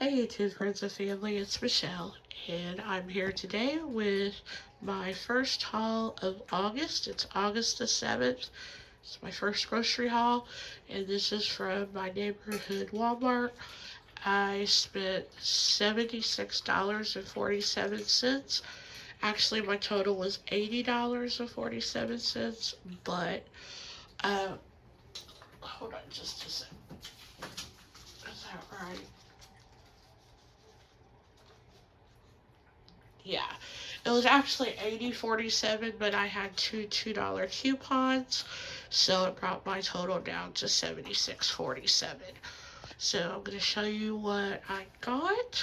Hey YouTube friends and family, it's Michelle, and I'm here today with my first haul of August. It's August the 7th. It's my first grocery haul, and this is from my neighborhood Walmart. I spent $76.47. Actually, my total was $80.47, but, uh, hold on just a second. Is that right? Yeah, it was actually 80.47, but I had $2 coupons, so it brought my total down to 76.47. So I'm gonna show you what I got.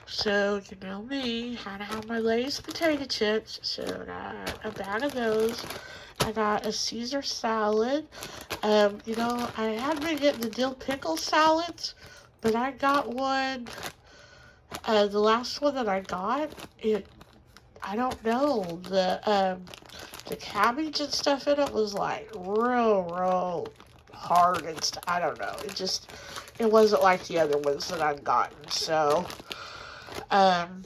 So you know me, had to have my Lay's potato chips. So I got a bag of those. I got a Caesar salad. I had been getting the dill pickle salads, but I got one. The last one that I got, I don't know, the cabbage and stuff in it was like real hard and stuff. I don't know. It wasn't like the other ones that I'd gotten. So, um,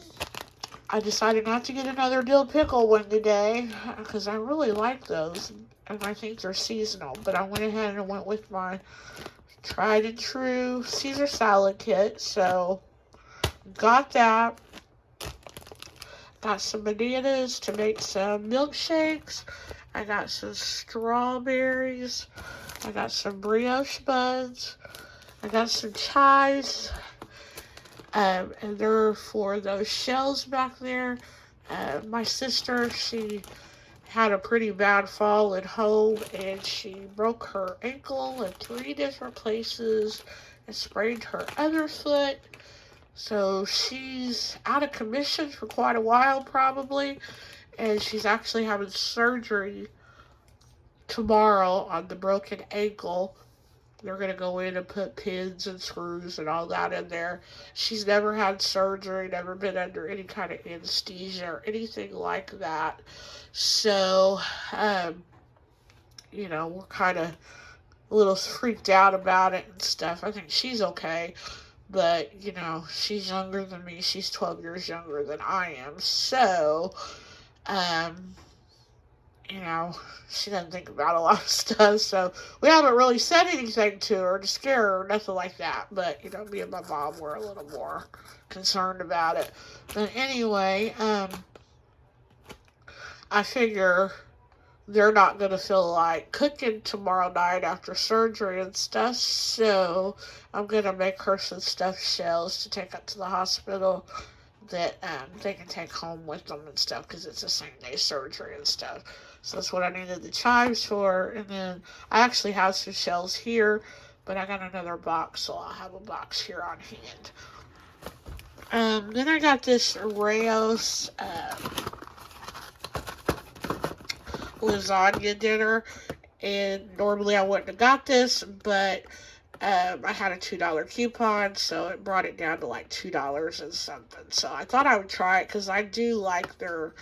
I decided not to get another dill pickle one today because I really like those and I think they're seasonal. But I went ahead and went with my tried and true Caesar salad kit. So, got that. Got some bananas to make some milkshakes. I got some strawberries. I got some brioche buns. I got some chives. And they're for those shells back there. My sister, she had a pretty bad fall at home and she broke her ankle in 3 different places and sprained her other foot. So she's out of commission for quite a while probably, and she's actually having surgery tomorrow on the broken ankle. They're going to go in and put pins and screws and all that in there. She's never had surgery, never been under any kind of anesthesia or anything like that. So, we're kind of a little freaked out about it and stuff. I think she's okay. But, she's younger than me. She's 12 years younger than I am. So, um, she doesn't think about a lot of stuff. So, we haven't really said anything to her to scare her or nothing like that. But, me and my mom were a little more concerned about it. But anyway, I figure they're not going to feel like cooking tomorrow night after surgery and stuff. So I'm going to make her some stuffed shells to take up to the hospital that they can take home with them and stuff because it's a same day surgery and stuff. So that's what I needed the chives for. And then I actually have some shells here, but I got another box, so I'll have a box here on hand. Then I got this Rao's lasagna dinner, and normally I wouldn't have got this, but I had a $2 coupon, so it brought it down to like $2 and something. So I thought I would try it because I do like their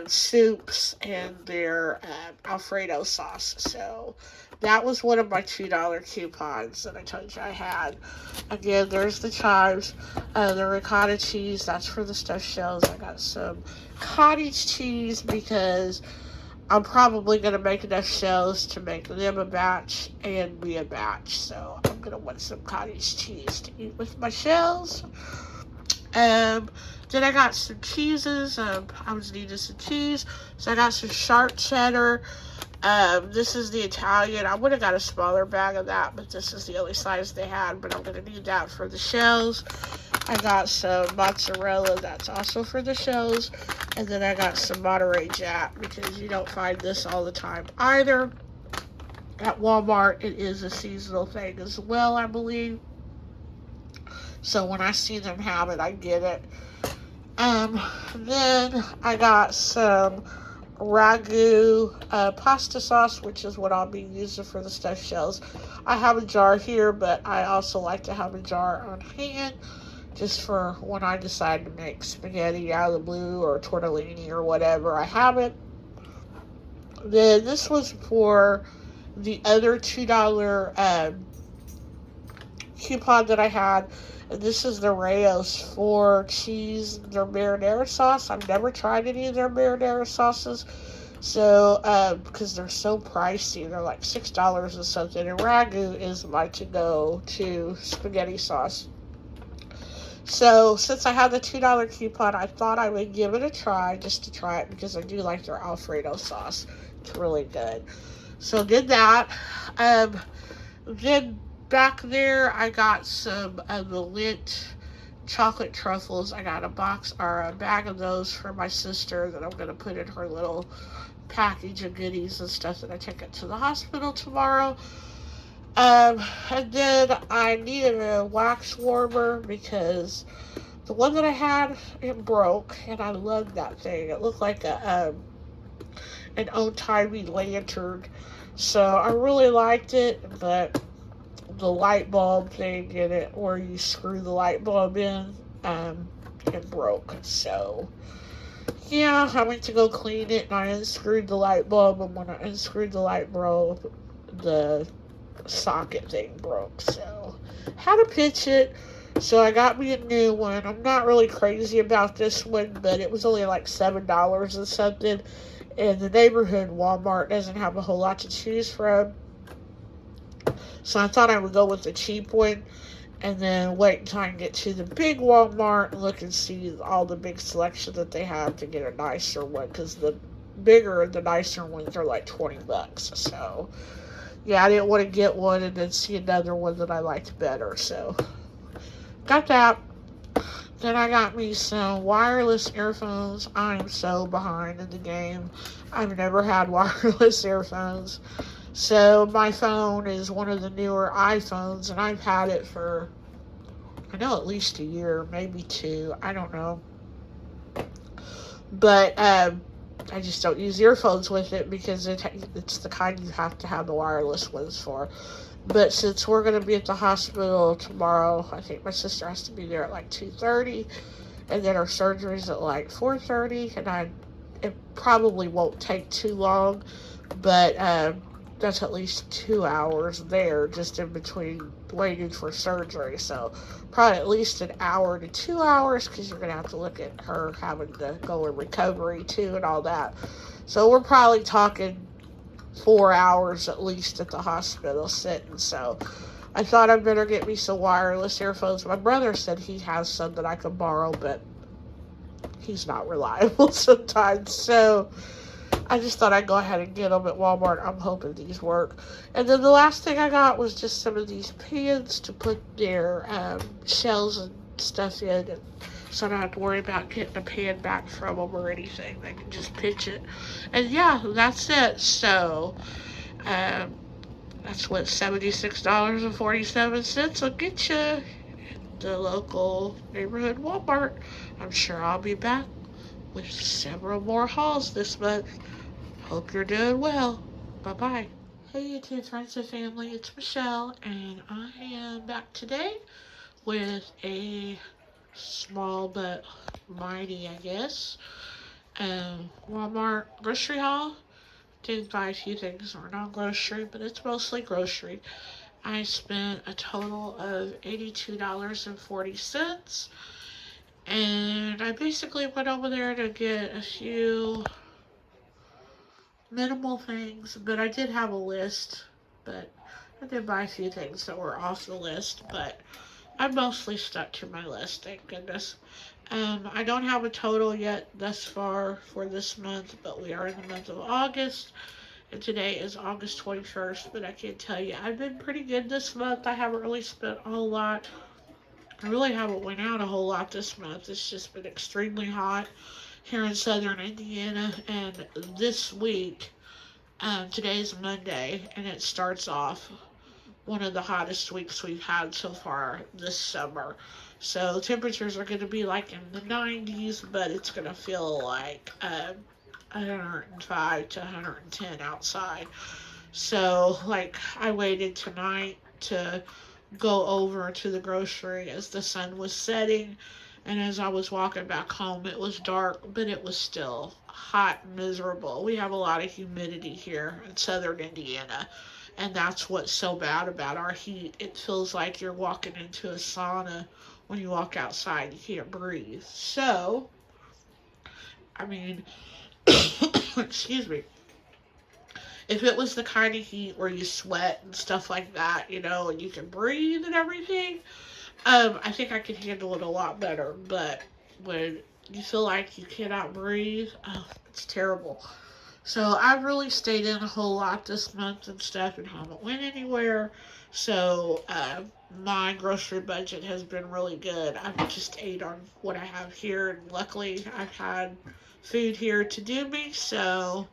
soups and their Alfredo sauce. So that was one of my $2 coupons that I told you I had. Again, there's the chives, the ricotta cheese. That's for the stuffed shells. I got some cottage cheese because I'm probably going to make enough shells to make them a batch and me a batch. So I'm going to want some cottage cheese to eat with my shells. Then I got some cheeses. I was needing some cheese. So I got some sharp cheddar. This is the Italian. I would have got a smaller bag of that, but this is the only size they had. But I'm going to need that for the shells. I got some mozzarella. That's also for the shells. And then I got some Monterey Jack because you don't find this all the time either. At Walmart, it is a seasonal thing as well, I believe. So when I see them have it, I get it. Then I got some ragu pasta sauce, which is what I'll be using for the stuffed shells. I have a jar here, but I also like to have a jar on hand just for when I decide to make spaghetti out of the blue or tortellini or whatever. I have it. Then this was for the other $2 coupon that I had. And this is the Rao's for cheese, their marinara sauce. I've never tried any of their marinara sauces. So, because they're so pricey, they're like $6 or something. And Ragu is my to-go-to spaghetti sauce. So, since I had the $2 coupon, I thought I would give it a try, just to try it, because I do like their Alfredo sauce. It's really good. So, did that. Then back there, I got some of the Lindt chocolate truffles. I got a bag of those for my sister that I'm going to put in her little package of goodies and stuff that I take it to the hospital tomorrow. And then I needed a wax warmer because the one that I had, it broke, and I loved that thing. It looked like an old-timey lantern. So I really liked it, but the light bulb thing in it, where you screw the light bulb in, it broke. So yeah, I went to go clean it, and I unscrewed the light bulb, and when I unscrewed the light bulb, the socket thing broke. So had to pitch it. So I got me a new one. I'm not really crazy about this one, but it was only like $7 and something. And the neighborhood Walmart doesn't have a whole lot to choose from. So I thought I would go with the cheap one and then wait until I can get to the big Walmart and look and see all the big selection that they have to get a nicer one. Because the bigger and the nicer ones are like $20. So yeah, I didn't want to get one and then see another one that I liked better. So got that. Then I got me some wireless earphones. I'm so behind in the game. I've never had wireless earphones. So my phone is one of the newer iPhones, and I've had it for, I know, at least a year, maybe 2. I don't know. But I just don't use earphones with it because it's the kind you have to have the wireless ones for. But since we're going to be at the hospital tomorrow, I think my sister has to be there at like 2:30, and then her surgery's at like 4:30, and it probably won't take too long, but that's at least 2 hours there just in between waiting for surgery. So probably at least an hour to 2 hours, because you're going to have to look at her having to go in recovery too and all that. So we're probably talking 4 hours at least at the hospital sitting. So I thought I'd better get me some wireless earphones. My brother said he has some that I could borrow, but he's not reliable sometimes. So I just thought I'd go ahead and get them at Walmart. I'm hoping these work. And then the last thing I got was just some of these pans to put their shells and stuff in, and so I don't have to worry about getting a pan back from them or anything. They can just pitch it. And yeah, that's it. So that's what $76.47 will get you at the local neighborhood Walmart. I'm sure I'll be back with several more hauls this month. Hope you're doing well. Bye-bye. Hey YouTube friends and family, it's Michelle, and I am back today with a small but mighty, I guess, Walmart grocery haul. Did buy a few things that were non-grocery, but it's mostly grocery. I spent a total of $82.40, and I basically went over there to get a few minimal things, but I did have a list, but I did buy a few things that were off the list, but I mostly stuck to my list, thank goodness. I don't have a total yet thus far for this month, but we are in the month of August, and today is August 21st, but I can tell you, I've been pretty good this month. I haven't really spent a whole lot. I really haven't went out a whole lot this month. It's just been extremely hot here in southern Indiana, and this week, today's Monday, and it starts off one of the hottest weeks we've had so far this summer. So temperatures are going to be like in the 90s, but it's going to feel like 105 to 110 outside. So, like, I waited tonight to go over to the grocery as the sun was setting, and as I was walking back home, it was dark, but it was still hot and miserable. We have a lot of humidity here in southern Indiana, And that's what's so bad about our heat. It feels like you're walking into a sauna when you walk outside. You can't breathe. So, I mean, excuse me. If it was the kind of heat where you sweat and stuff like that, and you can breathe and everything, I think I could handle it a lot better. But when you feel like you cannot breathe, oh, it's terrible. So I've really stayed in a whole lot this month and stuff and haven't went anywhere. So my grocery budget has been really good. I've just ate on what I have here, and luckily I've had food here to do me. So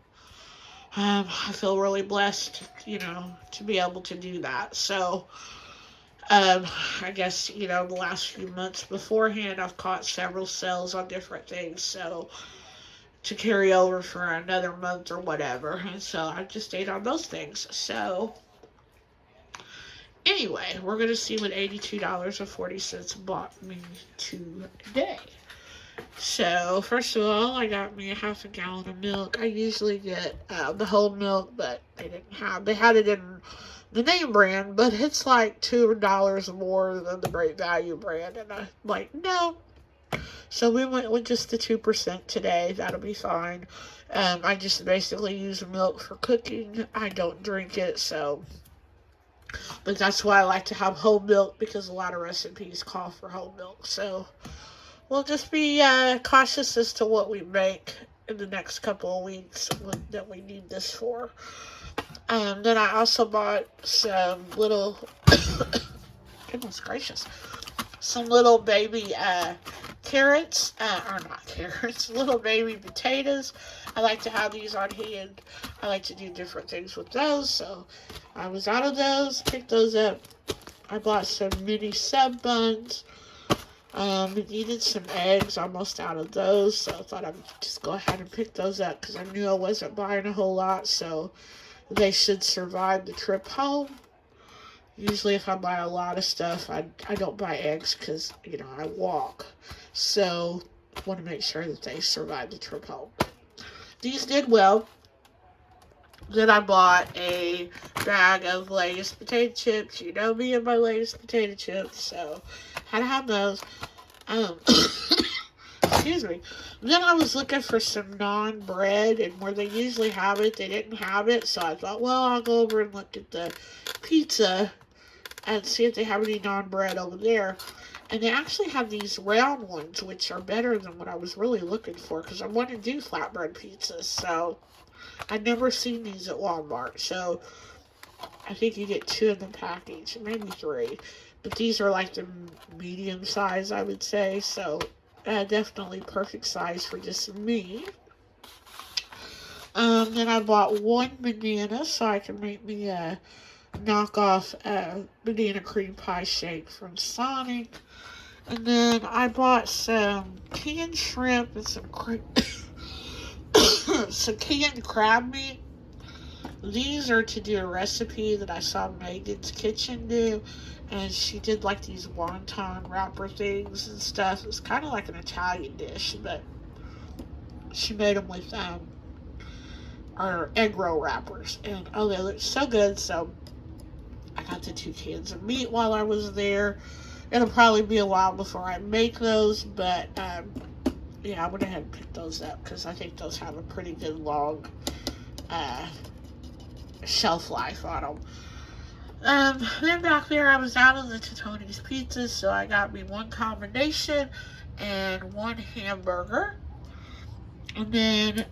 I feel really blessed, to be able to do that. So I guess, the last few months beforehand, I've caught several sales on different things. So to carry over for another month or whatever. And so I just ate on those things. So anyway, we're going to see what $82.40 bought me today. So first of all, I got me a half a gallon of milk. I usually get the whole milk, but they had it in the name brand, but it's like $2 more than the Great Value brand. And I'm like, no. So we went with just the 2% today. That'll be fine. I just basically use milk for cooking. I don't drink it, so. But that's why I like to have whole milk, because a lot of recipes call for whole milk. So we'll just be cautious as to what we make in the next couple of weeks that we need this for. Then I also bought some little, goodness gracious, some little baby carrots, or not carrots, little baby potatoes. I like to have these on hand. I like to do different things with those, so I was out of those, picked those up. I bought some mini sub buns. Needed some eggs, almost out of those, so I thought I'd just go ahead and pick those up, because I knew I wasn't buying a whole lot, so they should survive the trip home. Usually if I buy a lot of stuff, I don't buy eggs, because, I walk. So, I want to make sure that they survive the trip home. These did well. Then I bought a bag of Lay's potato chips. You know me and my Lay's potato chips, so had to have those. Excuse me. Then I was looking for some naan bread, and where they usually have it, they didn't have it. So I thought, well, I'll go over and look at the pizza and see if they have any naan bread over there. And they actually have these round ones, which are better than what I was really looking for, because I want to do flatbread pizzas. So I'd never seen these at Walmart. So I think you get 2 in the package, maybe 3. But these are like the medium size, I would say. So definitely perfect size for just me. Then I bought 1 banana so I can make me a knockoff banana cream pie shake from Sonic. And then I bought some canned shrimp and some canned crab meat. These are to do a recipe that I saw Megan's Kitchen do. And she did like these wonton wrapper things and stuff. It's kind of like an Italian dish, but she made them with our egg roll wrappers. And oh, they look so good. So I got the 2 cans of meat while I was there. It'll probably be a while before I make those, but yeah, I went ahead and picked those up because I think those have a pretty good long shelf life on them. Then back there, I was out of the Totoni's pizzas, so I got me 1 combination and 1 hamburger. And then,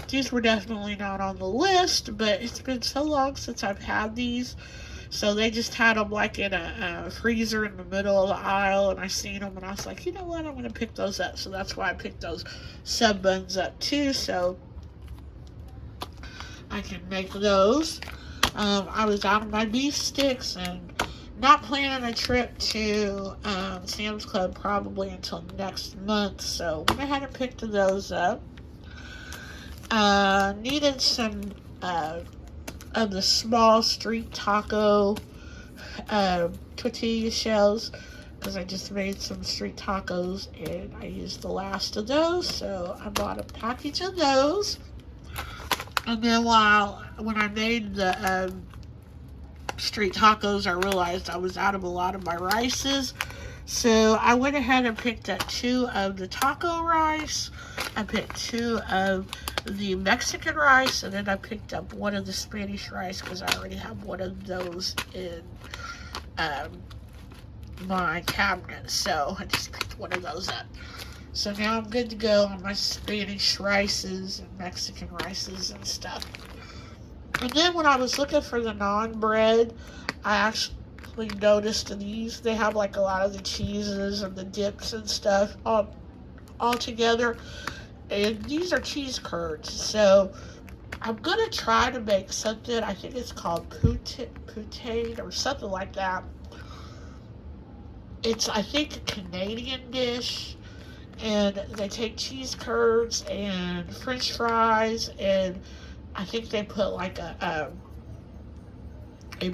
these were definitely not on the list, but it's been so long since I've had these. So they just had them like in a freezer in the middle of the aisle, and I seen them, and I was like, you know what, I'm going to pick those up. So that's why I picked those sub buns up too, so I can make those. I was out of my beef sticks and not planning a trip to Sam's Club probably until next month, so went ahead and picked those up. Needed some of the small street taco tortilla shells, because I just made some street tacos and I used the last of those, so I bought a package of those. And then when I made the street tacos, I realized I was out of a lot of my rices. So I went ahead and picked up 2 of the taco rice. I picked 2 of the Mexican rice, and then I picked up 1 of the Spanish rice because I already have 1 of those in um, my cabinet. So I just picked 1 of those up. So now I'm good to go on my Spanish rices and Mexican rices and stuff. And then when I was looking for the naan bread, I actually noticed these. They have like a lot of the cheeses and the dips and stuff all together. And these are cheese curds. So I'm going to try to make something. I think it's called poutine or something like that. It's, I think, a Canadian dish. And they take cheese curds and French fries, and I think they put like a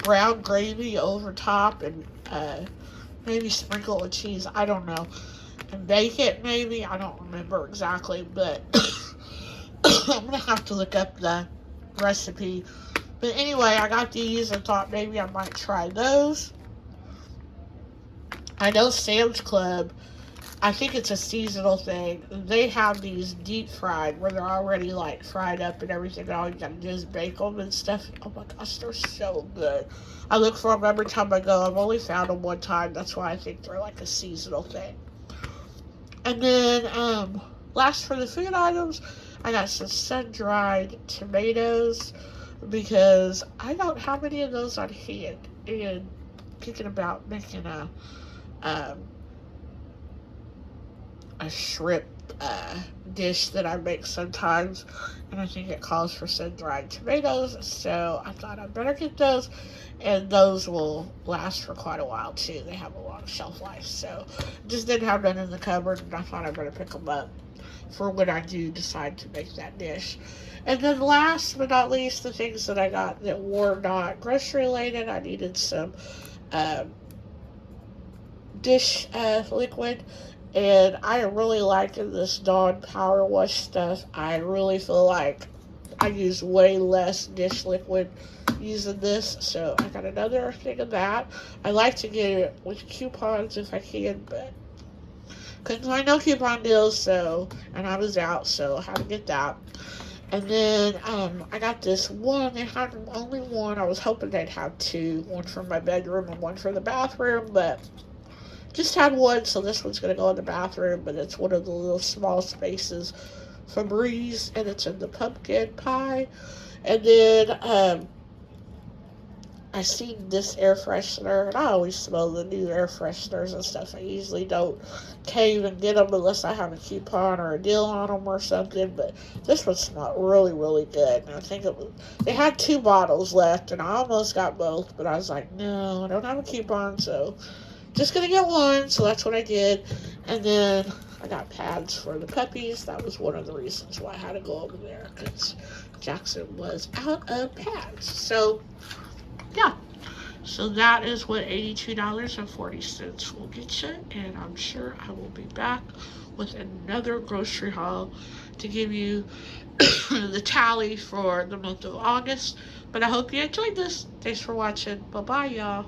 brown gravy over top, and maybe sprinkle with cheese. I don't know, and bake it maybe. I don't remember exactly, but I'm gonna have to look up the recipe. But anyway, I got these and thought maybe I might try those. I know Sam's Club, I think it's a seasonal thing. They have these deep fried where they're already like fried up and everything. And all you gotta do is bake them and stuff. Oh my gosh, they're so good. I look for them every time I go. I've only found them one time. That's why I think they're like a seasonal thing. And then, last for the food items, I got some sun-dried tomatoes because I don't have any of those on hand. And thinking about making a shrimp dish that I make sometimes, and I think it calls for sun-dried tomatoes, so I thought I'd better get those, and those will last for quite a while too. They have a long shelf life, so just didn't have none in the cupboard, and I thought I'd better pick them up for when I do decide to make that dish. And then last but not least, the things that I got that were not grocery related, I needed some dish liquid, and I am really liking this Dawn Power Wash stuff. I really feel like I use way less dish liquid using this, so I got another thing of that. I like to get it with coupons if I can, but couldn't find no coupon deals, so, and I was out, so I had to get that. And then I got this one. They had only one. I was hoping they'd have 2, one for my bedroom and one for the bathroom, but just had one, so this one's going to go in the bathroom, but it's one of the little small spaces Febreze, and it's in the pumpkin pie. And then I seen this air freshener, and I always smell the new air fresheners and stuff. I usually can't even get them unless I have a coupon or a deal on them or something, but this one smelled really, really good. And I think they had 2 bottles left, and I almost got both, but I was like, no, I don't have a coupon, so just gonna get one. So that's what I did. And then I got pads for the puppies. That was one of the reasons why I had to go over there, because Jackson was out of pads. So yeah, so that is what $82.40 will get you, and I'm sure I will be back with another grocery haul to give you the tally for the month of August. But I hope you enjoyed this. Thanks for watching. Bye bye, y'all.